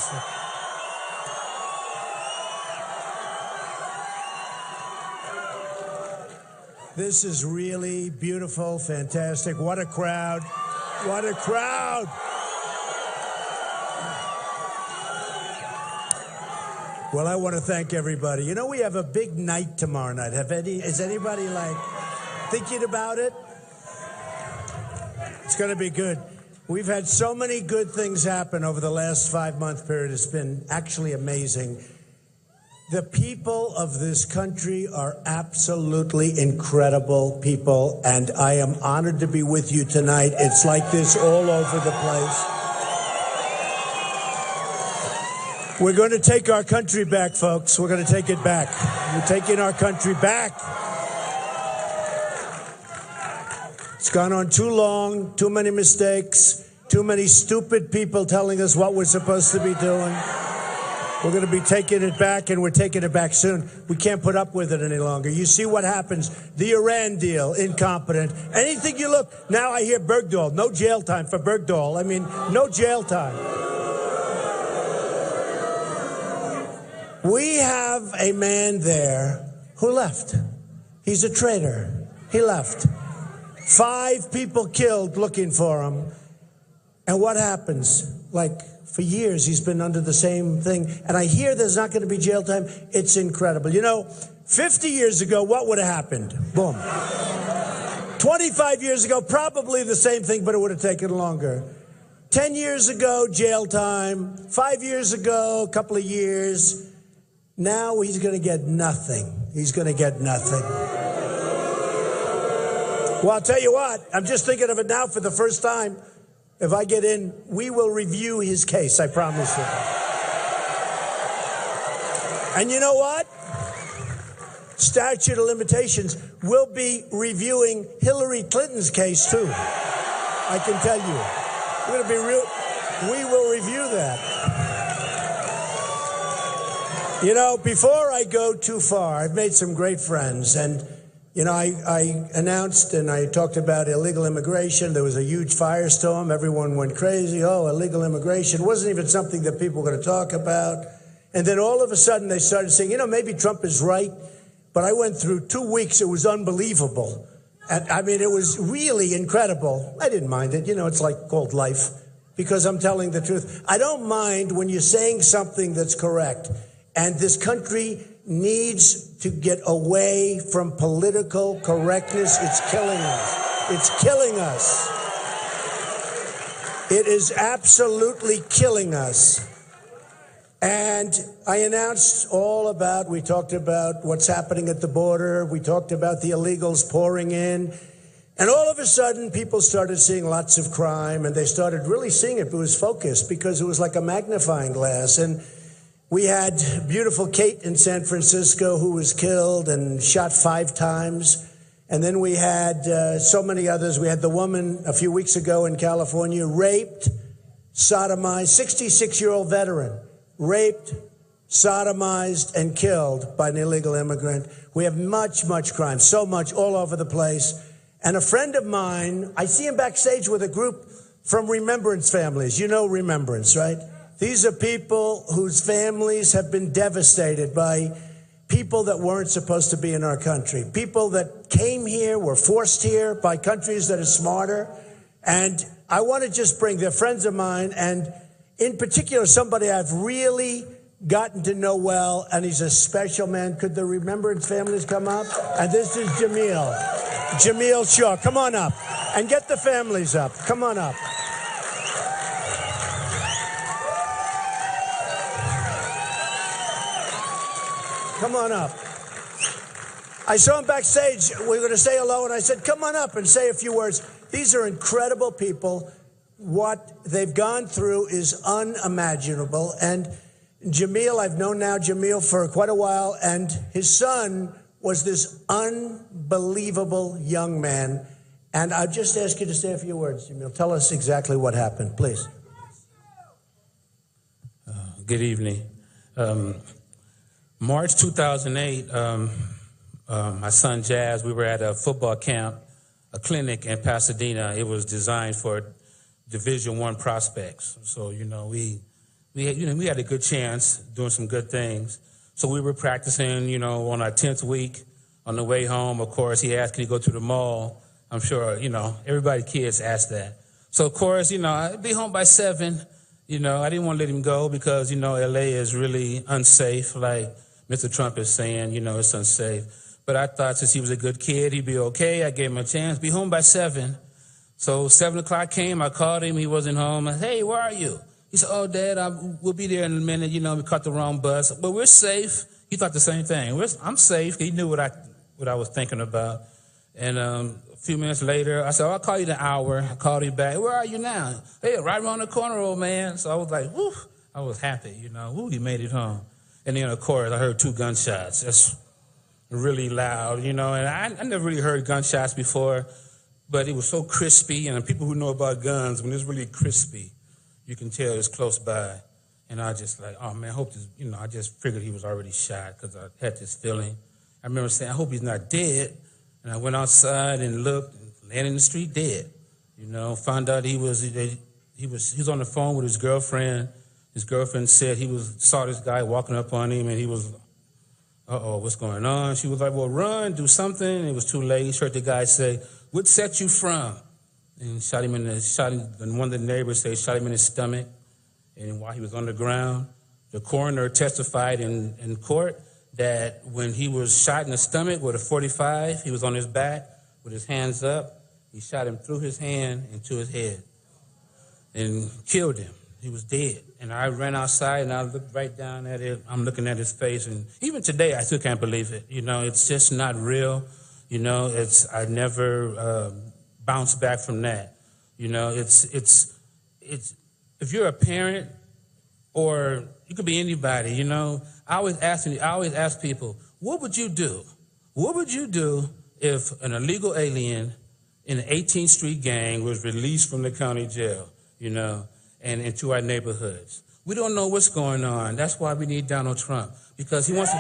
fantastic. This is really beautiful, fantastic. What a crowd. What a crowd. Well, I want to thank everybody. You know, we have a big night tomorrow night. Is anybody like thinking about it? It's going to be good. We've had so many good things happen over the last 5-month period. It's been actually amazing. The people of this country are absolutely incredible people, and I am honored to be with you tonight. It's like this all over the place. We're going to take our country back, folks. We're going to take it back. We're taking our country back. It's gone on too long, too many mistakes, too many stupid people telling us what we're supposed to be doing. We're going to be taking it back, and we're taking it back soon. We can't put up with it any longer. You see what happens. The Iran deal, incompetent. Anything you look. Now I hear Bergdahl. No jail time for Bergdahl. I mean, no jail time. We have a man there who left. He's a traitor. He left. 5 people killed looking for him. And what happens? Like, for years, he's been under the same thing. And I hear there's not going to be jail time. It's incredible. You know, 50 years ago, what would have happened? Boom. 25 years ago, probably the same thing, but it would have taken longer. 10 years ago, jail time. 5 years ago, a couple of years. Now he's going to get nothing. He's going to get nothing. Well, I'll tell you what. I'm just thinking of it now for the first time. If I get in, we will review his case, I promise you. And you know what? Statute of limitations, we'll be reviewing Hillary Clinton's case, too. I can tell you. We're going to be we will review that. You know, before I go too far, I've made some great friends, and you know, I announced and I talked about illegal immigration. There was a huge firestorm. Everyone went crazy. Oh, illegal immigration. It wasn't even something that people were going to talk about. And then all of a sudden they started saying, you know, maybe Trump is right. But I went through 2 weeks. It was unbelievable. And I mean, it was really incredible. I didn't mind it. You know, it's like called life because I'm telling the truth. I don't mind when you're saying something that's correct. And this country needs to get away from political correctness. It's killing us. It's killing us. It is absolutely killing us. And I announced we talked about what's happening at the border. We talked about the illegals pouring in. And all of a sudden, people started seeing lots of crime, and they started really seeing it. It was focused because it was like a magnifying glass. And we had beautiful Kate in San Francisco who was killed and shot 5 times. And then we had so many others. We had the woman a few weeks ago in California, raped, sodomized, 66-year-old veteran, raped, sodomized, and killed by an illegal immigrant. We have much, much crime, so much all over the place. And a friend of mine, I see him backstage with a group from Remembrance families. You know Remembrance, right? These are people whose families have been devastated by people that weren't supposed to be in our country. People that came here, were forced here by countries that are smarter. And I want to just they're friends of mine, and in particular, somebody I've really gotten to know well, and he's a special man. Could the Remembrance families come up? And this is Jamil Shaw. Come on up. And get the families up. Come on up. Come on up. I saw him backstage. We were going to say hello, and I said, come on up and say a few words. These are incredible people. What they've gone through is unimaginable. And Jamil, I've known now Jamil for quite a while, and his son was this unbelievable young man. And I'll just ask you to say a few words, Jamil. Tell us exactly what happened, please. Good evening. March 2008, my son Jazz, we were at a football camp, a clinic in Pasadena. It was designed for Division I prospects. So, you know, we we had a good chance doing some good things. So we were practicing, on our 10th week. On the way home, of course, he asked, can he go to the mall? I'm sure, everybody, kids ask that. So, of course, I'd be home by 7. I didn't want to let him go because, L.A. is really unsafe, like Mr. Trump is saying, it's unsafe. But I thought since he was a good kid, he'd be okay. I gave him a chance. Be home by 7. So 7 o'clock came. I called him. He wasn't home. I said, hey, where are you? He said, oh, Dad, we'll be there in a minute. We caught the wrong bus. But we're safe. He thought the same thing. I'm safe. He knew what I was thinking about. And a few minutes later, I said, I'll call you in an hour. I called him back. Where are you now? Hey, right around the corner, old man. So I was like, whoo. I was happy, Whoo, he made it home. And then, of course, I heard 2 gunshots. That's really loud, And I never really heard gunshots before, but it was so crispy. And people who know about guns, when it's really crispy, you can tell it's close by. And I just like, oh, man, I hope this, I just figured he was already shot because I had this feeling. I remember saying, I hope he's not dead. And I went outside and looked, and laying in the street dead. Found out he was on the phone with his girlfriend. His girlfriend said saw this guy walking up on him, and he was, what's going on? She was like, well, run, do something. It was too late. She heard the guy say, what set you from? And one of the neighbors said, shot him in his stomach. And while he was on the ground, the coroner testified in court that when he was shot in the stomach with a .45, he was on his back with his hands up. He shot him through his hand into his head and killed him. He was dead. And I ran outside and I looked right down at it. I'm looking at his face. And even today, I still can't believe it. It's just not real. I never bounced back from that. It's if you're a parent or you could be anybody, I always ask people, what would you do? What would you do if an illegal alien in an 18th Street gang was released from the county jail, and into our neighborhoods? We don't know what's going on. That's why we need Donald Trump, because he wants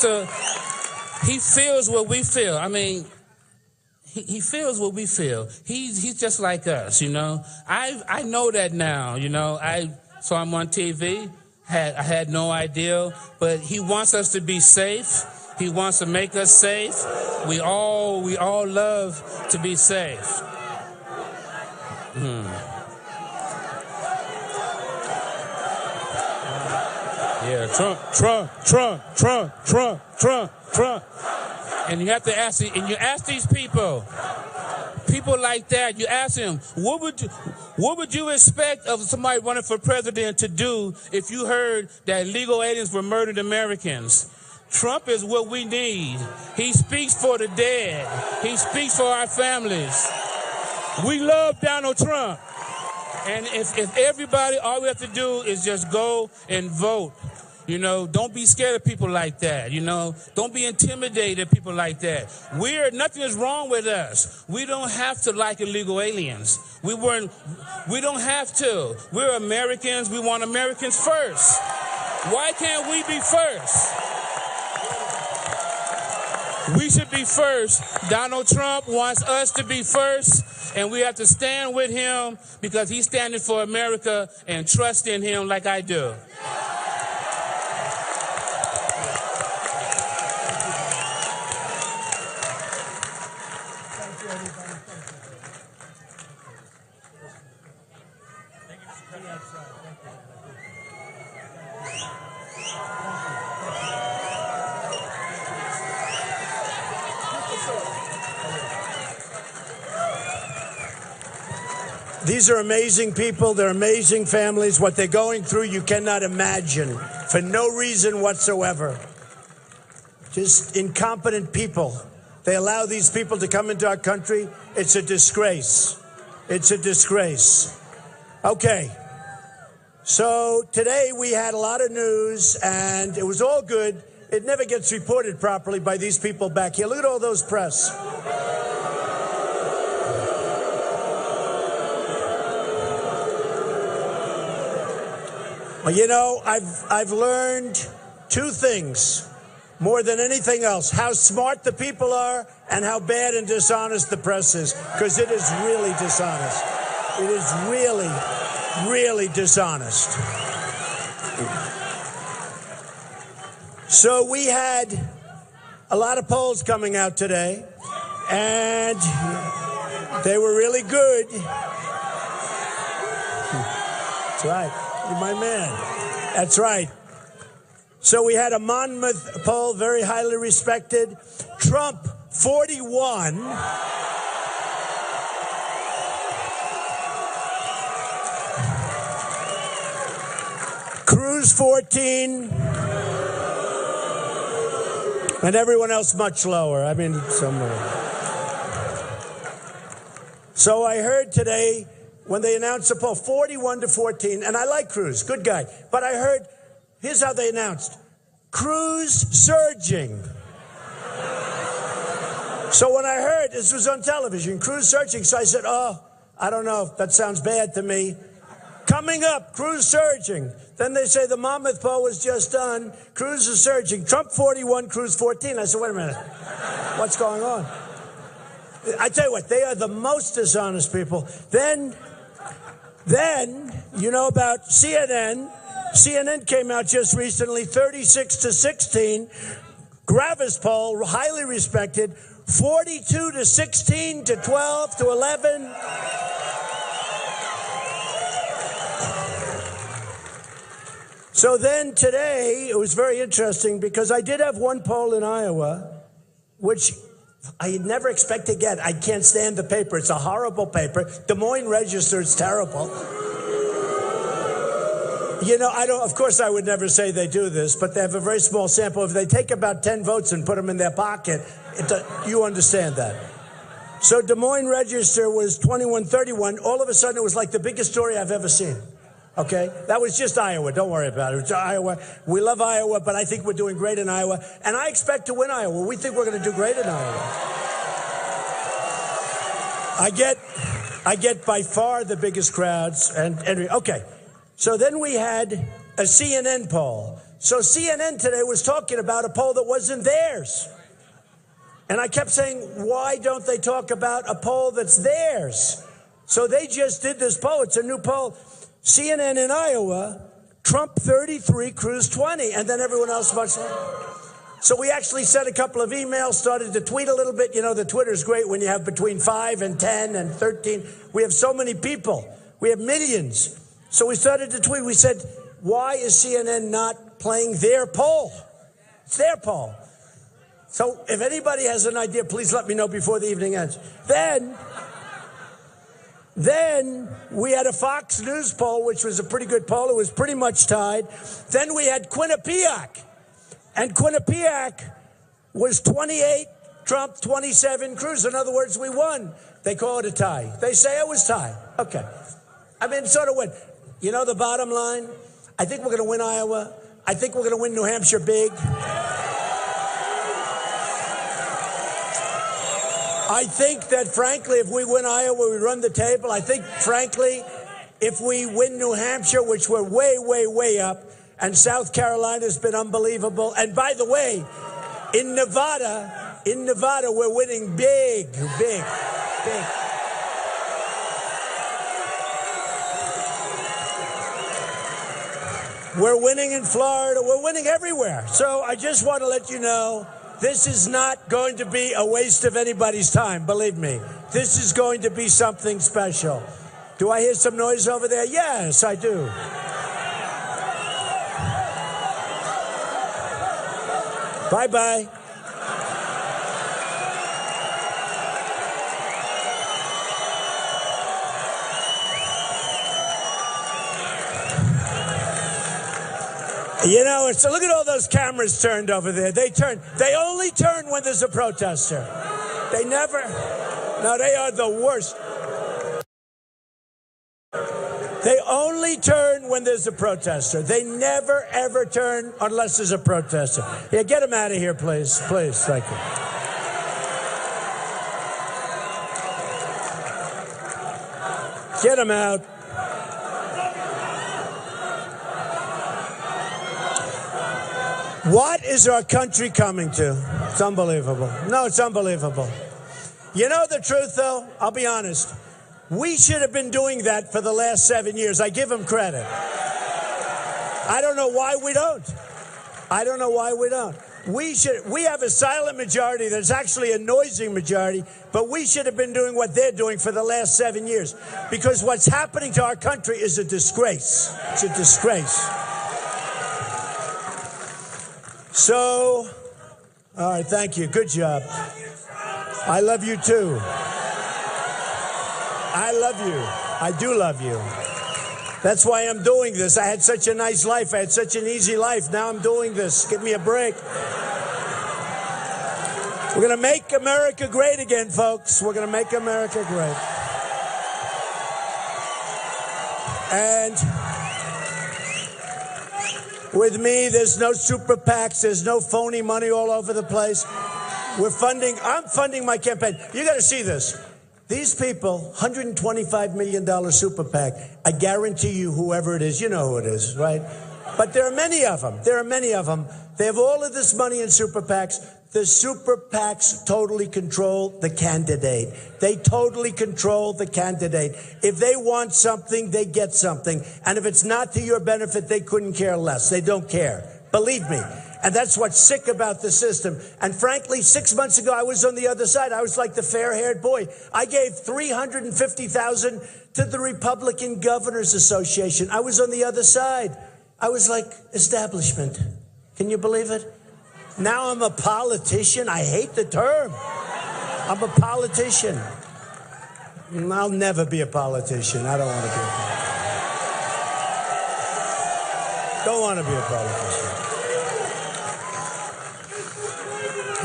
to, he feels what we feel. I mean, he feels what we feel. He's just like us, I know that now, I saw him on TV. I had no idea, but he wants us to be safe. He wants to make us safe. We all love to be safe. Yeah, Trump. And you have to ask, and you ask these people like that, you ask them, what would you expect of somebody running for president to do if you heard that illegal aliens were murdered Americans? Trump is what we need. He speaks for the dead. He speaks for our families. We love Donald Trump. And if everybody, all we have to do is just go and vote. Don't be scared of people like that. Don't be intimidated at people like that. Nothing is wrong with us. We don't have to like illegal aliens. We don't have to. We're Americans. We want Americans first. Why can't we be first? We should be first. Donald Trump wants us to be first, and we have to stand with him because he's standing for America, and trust in him like I do. These are amazing people. They're amazing families. What they're going through, you cannot imagine, for no reason whatsoever. Just incompetent people. They allow these people to come into our country. It's a disgrace. It's a disgrace. Okay. So today we had a lot of news, and it was all good. It never gets reported properly by these people back here. Look at all those press. Well, I've learned 2 things more than anything else: how smart the people are and how bad and dishonest the press is, because it is really dishonest. It is really, really dishonest. So we had a lot of polls coming out today, and they were really good. That's right. You're my man. That's right. So we had a Monmouth poll, very highly respected. Trump, 41. Cruz, 14. And everyone else much lower. I mean, somewhere. So I heard today when they announced the poll, 41 to 14, and I like Cruz, good guy. But I heard, here's how they announced, Cruz surging. So when I heard, this was on television, Cruz surging, so I said, oh, I don't know, that sounds bad to me. Coming up, Cruz surging. Then they say the Monmouth poll was just done. Cruz is surging. Trump 41, Cruz 14. I said, wait a minute. What's going on? I tell you what, they are the most dishonest people. Then, you know about CNN. CNN came out just recently, 36 to 16. Gravis poll, highly respected, 42 to 16 to 12 to 11. So then today, it was very interesting because I did have one poll in Iowa, which I never expect to get. I can't stand the paper. It's a horrible paper. Des Moines Register, it's terrible. You know, of course I would never say they do this, but they have a very small sample. If they take about 10 votes and put them in their pocket, you understand that. So Des Moines Register was 21-31. All of a sudden, it was like the biggest story I've ever seen. Okay, that was just Iowa. Don't worry about it. It's Iowa. We love Iowa, but I think we're doing great in Iowa. And I expect to win Iowa. We think we're going to do great in Iowa. I get by far the biggest crowds. And okay, so then we had a CNN poll. So CNN today was talking about a poll that wasn't theirs. And I kept saying, why don't they talk about a poll that's theirs? So they just did this poll. It's a new poll. CNN in Iowa, Trump 33, Cruz 20, and then everyone else much lower. So we actually sent a couple of emails, started to tweet a little bit. You know, the Twitter's great when you have between 5 and 10 and 13. We have so many people. We have millions. So we started to tweet. We said, why is CNN not playing their poll? It's their poll. So if anybody has an idea, please let me know before the evening ends. Then we had a Fox News poll, which was a pretty good poll. It was pretty much tied. Then we had Quinnipiac. And Quinnipiac was 28, Trump 27, Cruz. In other words, we won. They call it a tie. They say it was tied. Okay. I mean, sort of win. You know the bottom line? I think we're going to win Iowa. I think we're going to win New Hampshire big. I think that, frankly, if we win Iowa, we run the table. I think, frankly, if we win New Hampshire, which we're way, way, way up, and South Carolina's been unbelievable. And by the way, in Nevada, we're winning big, big, big. We're winning in Florida. We're winning everywhere. So I just want to let you know, this is not going to be a waste of anybody's time, believe me. This is going to be something special. Do I hear some noise over there? Yes, I do. Bye-bye. You know, look at all those cameras turned over there. They only turn when there's a protester. They never, no, they are the worst. They only turn when there's a protester. They never, ever turn unless there's a protester. Yeah, get them out of here, please. Please, thank you. Get them out. What is our country coming to? It's unbelievable. No, it's unbelievable. You know the truth, though? I'll be honest. We should have been doing that for the last 7 years. I give them credit. I don't know why we don't. I don't know why we don't. We have a silent majority that's actually a noisy majority, but we should have been doing what they're doing for the last 7 years, because what's happening to our country is a disgrace. It's a disgrace. So, all right, thank you. Good job. I love you too. I love you. I do love you. That's why I'm doing this. I had such a nice life. I had such an easy life. Now I'm doing this. Give me a break. We're going to make America great again, folks. We're going to make America great. And with me, there's no super PACs. There's no phony money all over the place. I'm funding my campaign. You got to see this. These people, $125 million super PAC, I guarantee you whoever it is, you know who it is, right? But there are many of them. There are many of them. They have all of this money in super PACs. The super PACs totally control the candidate. They totally control the candidate. If they want something, they get something. And if it's not to your benefit, they couldn't care less. They don't care. Believe me. And that's what's sick about the system. And frankly, 6 months ago, I was on the other side. I was like the fair-haired boy. I gave $350,000 to the Republican Governors Association. I was on the other side. I was like establishment. Can you believe it? Now I'm a politician. I hate the term. I'm a politician. I'll never be a politician. I don't want to be a politician. Don't want to be a politician.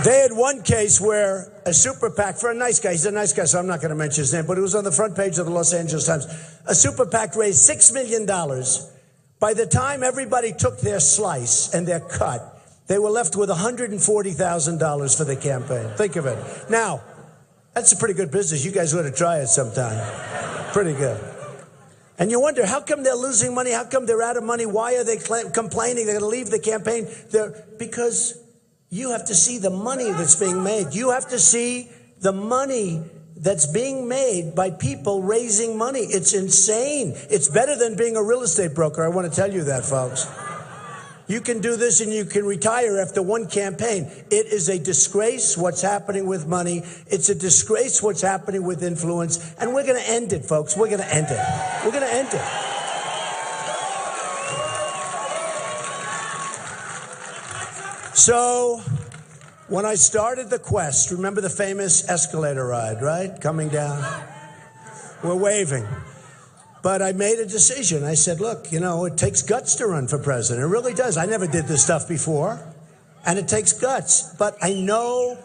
They had one case where a super PAC, for a nice guy, he's a nice guy, so I'm not going to mention his name, but it was on the front page of the Los Angeles Times. A super PAC raised $6 million. By the time everybody took their slice and their cut, they were left with $140,000 for the campaign. Think of it. Now, that's a pretty good business. You guys ought to try it sometime. Pretty good. And you wonder, how come they're losing money? How come they're out of money? Why are they complaining? They're going to leave the campaign. Because you have to see the money that's being made. You have to see the money that's being made by people raising money. It's insane. It's better than being a real estate broker. I want to tell you that, folks. You can do this and you can retire after one campaign. It is a disgrace what's happening with money. It's a disgrace what's happening with influence. And we're going to end it, folks. We're going to end it. We're going to end it. So, when I started the quest, remember the famous escalator ride, right? Coming down. We're waving. But I made a decision. I said, look, you know, it takes guts to run for president. It really does. I never did this stuff before. And it takes guts. But I know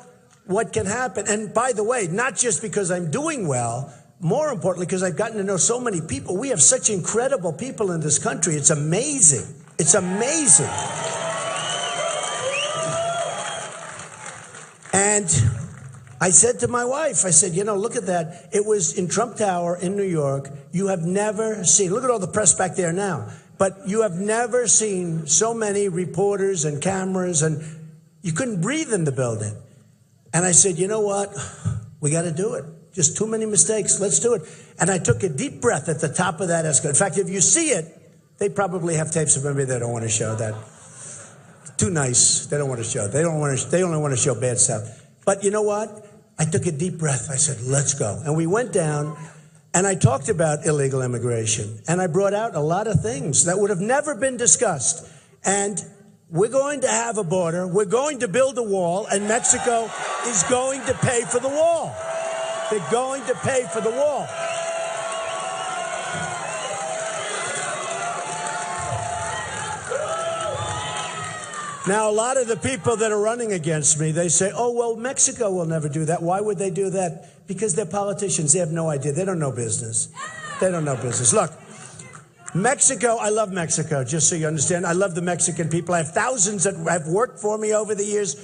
what can happen. And by the way, not just because I'm doing well, more importantly, because I've gotten to know so many people. We have such incredible people in this country. It's amazing. It's amazing. And I said to my wife, I said, you know, look at that. It was in Trump Tower in New York. You have never seen, look at all the press back there now, but you have never seen so many reporters and cameras, and you couldn't breathe in the building. And I said, you know what? We got to do it. Just too many mistakes. Let's do it. And I took a deep breath at the top of that escalator. In fact, if you see it, they probably have tapes of maybe they don't want to show that. Too nice. They don't want to show. They only want to show bad stuff. But you know what? I took a deep breath. I said, let's go. And we went down, and I talked about illegal immigration. And I brought out a lot of things that would have never been discussed. And we're going to have a border. We're going to build a wall, and Mexico is going to pay for the wall. They're going to pay for the wall. Now, a lot of the people that are running against me, they say, oh, well, Mexico will never do that. Why would they do that? Because they're politicians. They have no idea. They don't know business. They don't know business. Look, Mexico, I love Mexico, just so you understand. I love the Mexican people. I have thousands that have worked for me over the years.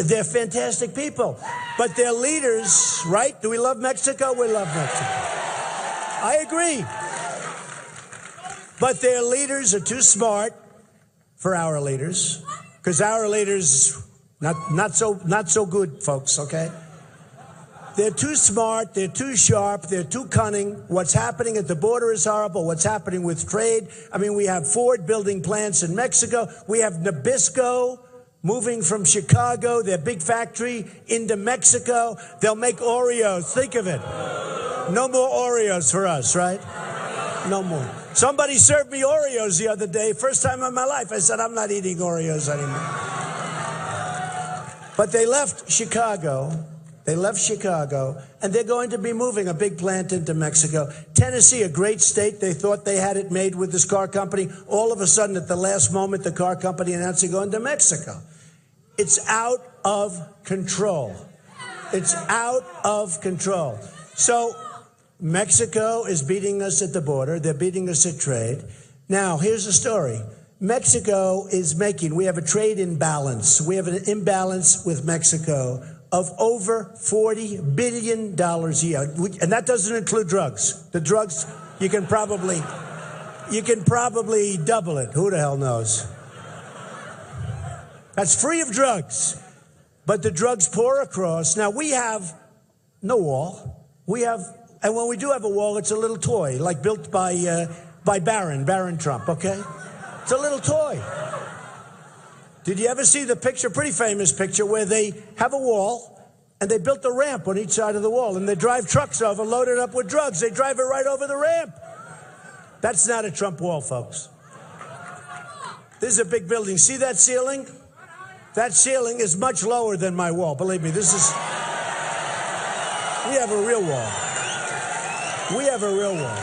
They're fantastic people. But their leaders, right? Do we love Mexico? We love Mexico. I agree. But their leaders are too smart for our leaders. Because our leaders, not so good, folks, okay? They're too smart, they're too sharp, they're too cunning. What's happening at the border is horrible. What's happening with trade? I mean, we have Ford building plants in Mexico. We have Nabisco moving from Chicago, their big factory, into Mexico. They'll make Oreos. Think of it. No more Oreos for us, right? No more. Somebody served me Oreos the other day. First time in my life. I said, I'm not eating Oreos anymore. But they left Chicago. They left Chicago, and they're going to be moving a big plant into Mexico. Tennessee, a great state. They thought they had it made with this car company. All of a sudden, at the last moment, the car company announced they're going to Mexico. It's out of control. It's out of control. So Mexico is beating us at the border. They're beating us at trade. Now, here's the story. Mexico is we have a trade imbalance. We have an imbalance with Mexico of over $40 billion a year. And that doesn't include drugs. The drugs, you can probably double it. Who the hell knows? That's free of drugs. But the drugs pour across. Now, we have no wall. And when we do have a wall, it's a little toy, like built by Barron Trump, okay? It's a little toy. Did you ever see the picture, pretty famous picture, where they have a wall and they built a ramp on each side of the wall and they drive trucks over loaded up with drugs. They drive it right over the ramp. That's not a Trump wall, folks. This is a big building. See that ceiling? That ceiling is much lower than my wall. Believe me, we have a real wall. We have a real wall.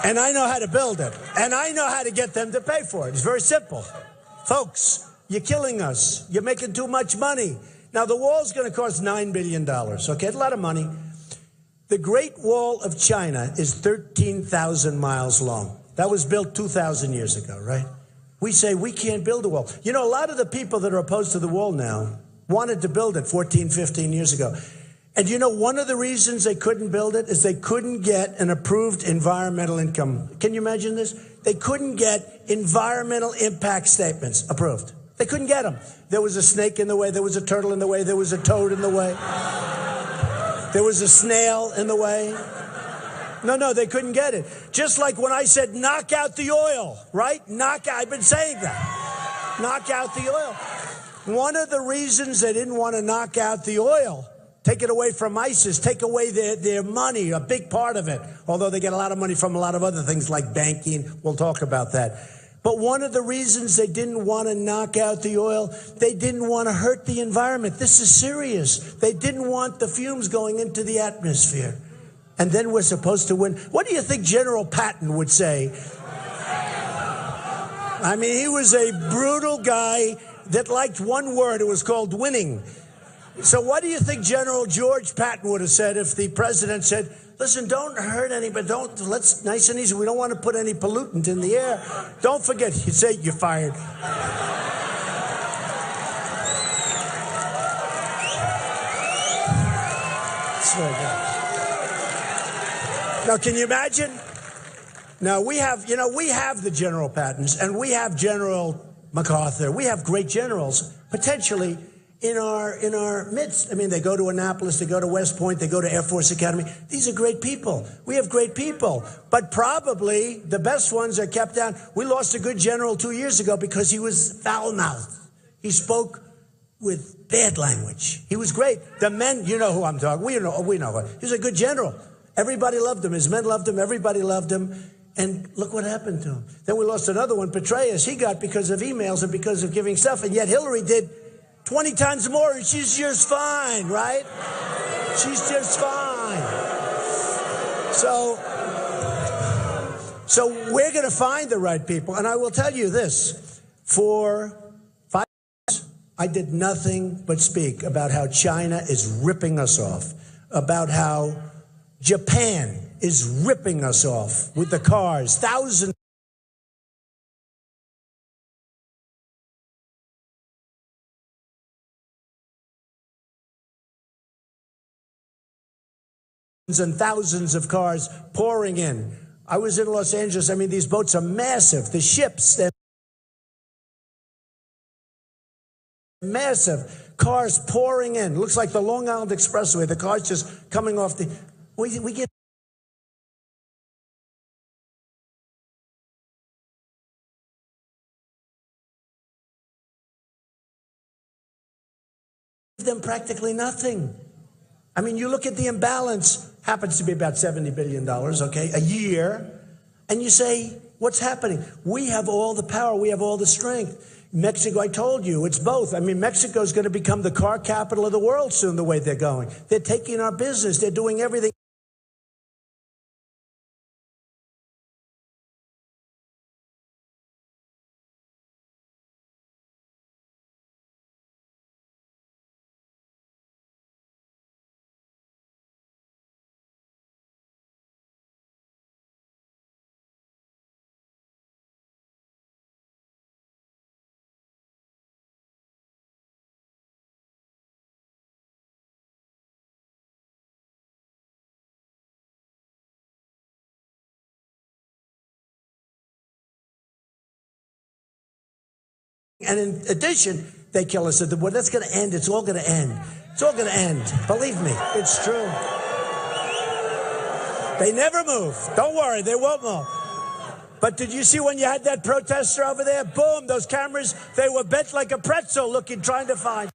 And I know how to build it. And I know how to get them to pay for it. It's very simple. Folks, you're killing us. You're making too much money. Now, the wall's going to cost $9 billion. Okay, a lot of money. The Great Wall of China is 13,000 miles long. That was built 2,000 years ago, right? We say we can't build a wall. You know, a lot of the people that are opposed to the wall now wanted to build it 14, 15 years ago. And you know, one of the reasons they couldn't build it is they couldn't get an approved environmental income. Can you imagine this? They couldn't get environmental impact statements approved. They couldn't get them. There was a snake in the way. There was a turtle in the way. There was a toad in the way. There was a snail in the way. No, they couldn't get it. Just like when I said, knock out the oil, right? I've been saying that. Knock out the oil. One of the reasons they didn't want to knock out the oil, take it away from ISIS, take away their money, a big part of it, although they get a lot of money from a lot of other things like banking. We'll talk about that. But one of the reasons they didn't want to knock out the oil, they didn't want to hurt the environment. This is serious. They didn't want the fumes going into the atmosphere. And then we're supposed to win. What do you think General Patton would say? I mean, he was a brutal guy that liked one word. It was called winning. So what do you think General George Patton would have said if the president said, listen, don't hurt anybody, let's nice and easy. We don't want to put any pollutant in the air. Don't forget, he'd say, you're fired. That's very good. Now, can you imagine? Now, we have the General Pattons, and we have General MacArthur. We have great generals, potentially, in our midst. I mean, they go to Annapolis, they go to West Point, they go to Air Force Academy. These are great people. We have great people. But probably the best ones are kept down. We lost a good general 2 years ago because he was foul-mouthed. He spoke with bad language. He was great. The men, you know who I'm talking. We know. He was a good general. Everybody loved him. His men loved him. Everybody loved him. And look what happened to him. Then we lost another one, Petraeus. He got because of emails and because of giving stuff. And yet Hillary did 20 times more, and she's just fine, right? She's just fine. So we're going to find the right people. And I will tell you this. For 5 years, I did nothing but speak about how China is ripping us off, about how Japan is ripping us off with the cars, thousands and thousands of cars pouring in. I was in Los Angeles. I mean, these boats are massive. The ships, they're massive cars pouring in. It looks like the Long Island Expressway. The cars just coming off the. We get them practically nothing. I mean, you look at the imbalance, happens to be about $70 billion, okay, a year, and you say, what's happening? We have all the power. We have all the strength. Mexico, I told you, it's both. I mean, Mexico is going to become the car capital of the world soon, the way they're going. They're taking our business. They're doing everything. And in addition, they kill us at the border. That's going to end. It's all going to end. It's all going to end. Believe me, it's true. They never move. Don't worry, they won't move. But did you see when you had that protester over there? Boom, those cameras, they were bent like a pretzel looking, trying to find.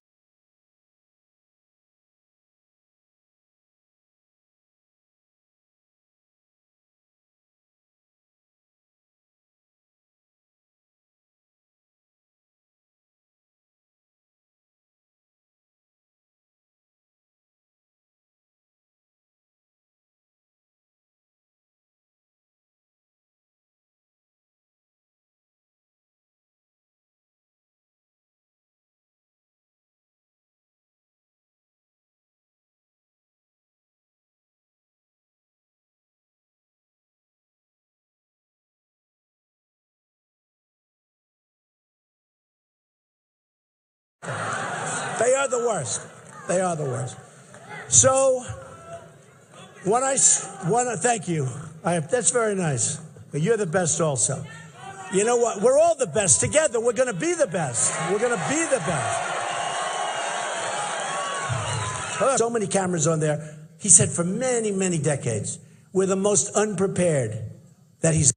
They are the worst. They are the worst. So, what I want to thank you. That's very nice. But you're the best also. You know what? We're all the best. Together, we're going to be the best. We're going to be the best. So many cameras on there. He said for many, many decades, we're the most unprepared that he's.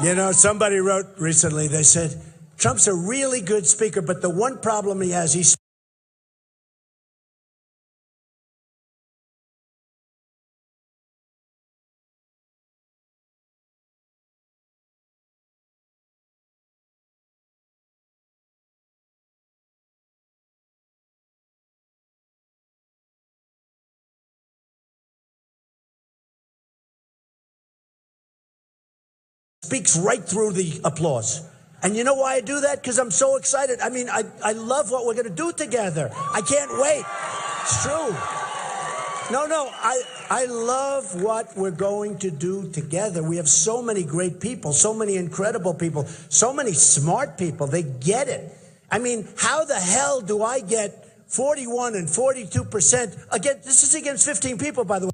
You know, somebody wrote recently, they said, Trump's a really good speaker, but the one problem he has, he speaks right through the applause. And you know why I do that? Because I'm so excited. I mean, I love what we're going to do together. I can't wait. It's true. No, I love what we're going to do together. We have so many great people, so many incredible people, so many smart people. They get it. I mean, how the hell do I get 41 and 42%? Again, this is against 15 people, by the way.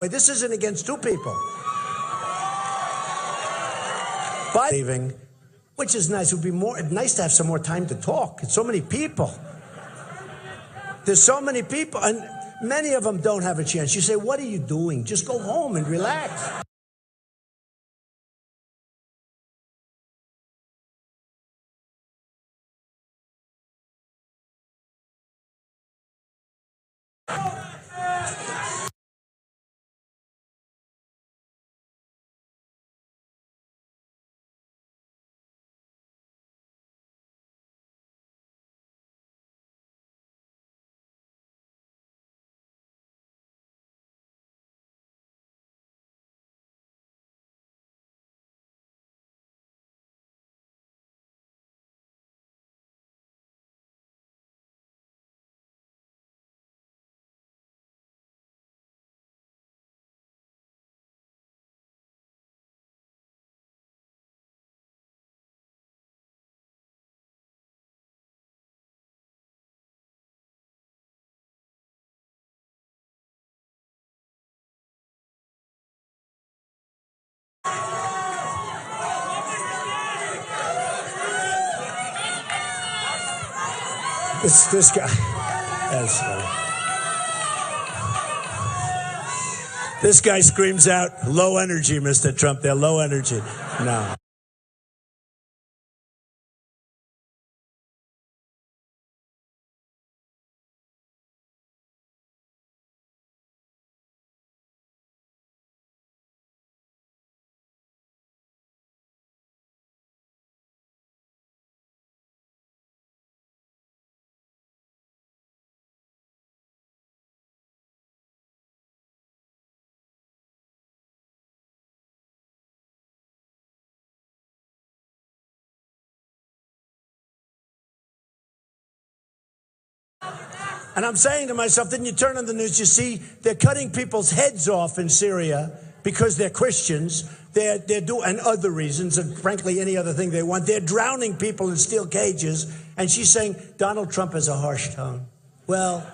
This isn't against two people. But leaving, which is nice. It would be nice to have some more time to talk. It's so many people. There's so many people, and many of them don't have a chance. You say, what are you doing? Just go home and relax. This guy. That's funny. This guy screams out, "Low energy, Mr. Trump. They're low energy." No. And I'm saying to myself, then you turn on the news, you see they're cutting people's heads off in Syria because they're Christians. They're doing, and other reasons, and frankly, any other thing they want. They're drowning people in steel cages. And she's saying Donald Trump has a harsh tone. Well,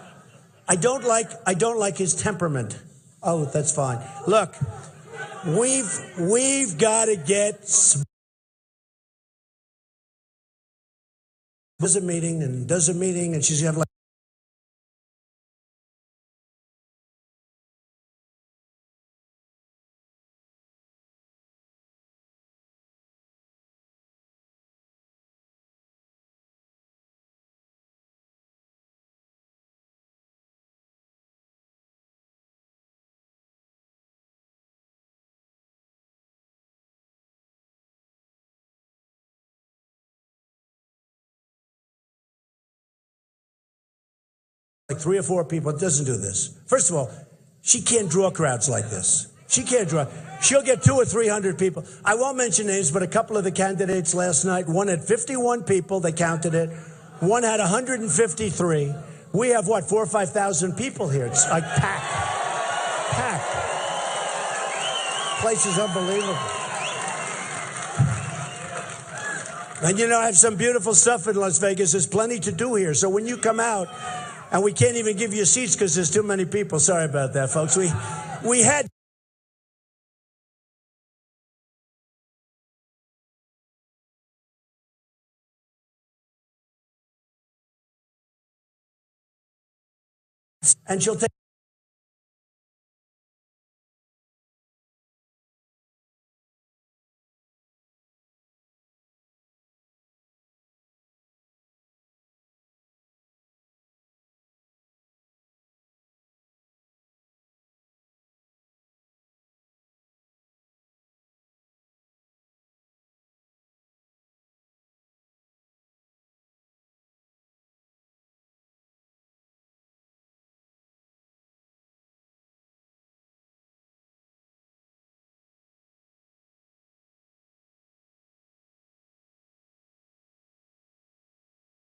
I don't like his temperament. Oh, that's fine. Look, we've got to get. Does a meeting, and she's gonna have like. Like 3 or 4 people, it doesn't do this. First of all, she can't draw crowds like this. She can't draw. She'll get 200 or 300 people. I won't mention names, but a couple of the candidates last night, one had 51 people, they counted it. One had 153. We have, what, 4,000 or 5,000 people here. It's like packed. Packed. Place is unbelievable. And you know, I have some beautiful stuff in Las Vegas. There's plenty to do here. So when you come out, and we can't even give you seats because there's too many people. Sorry about that, folks. We had. And she'll take.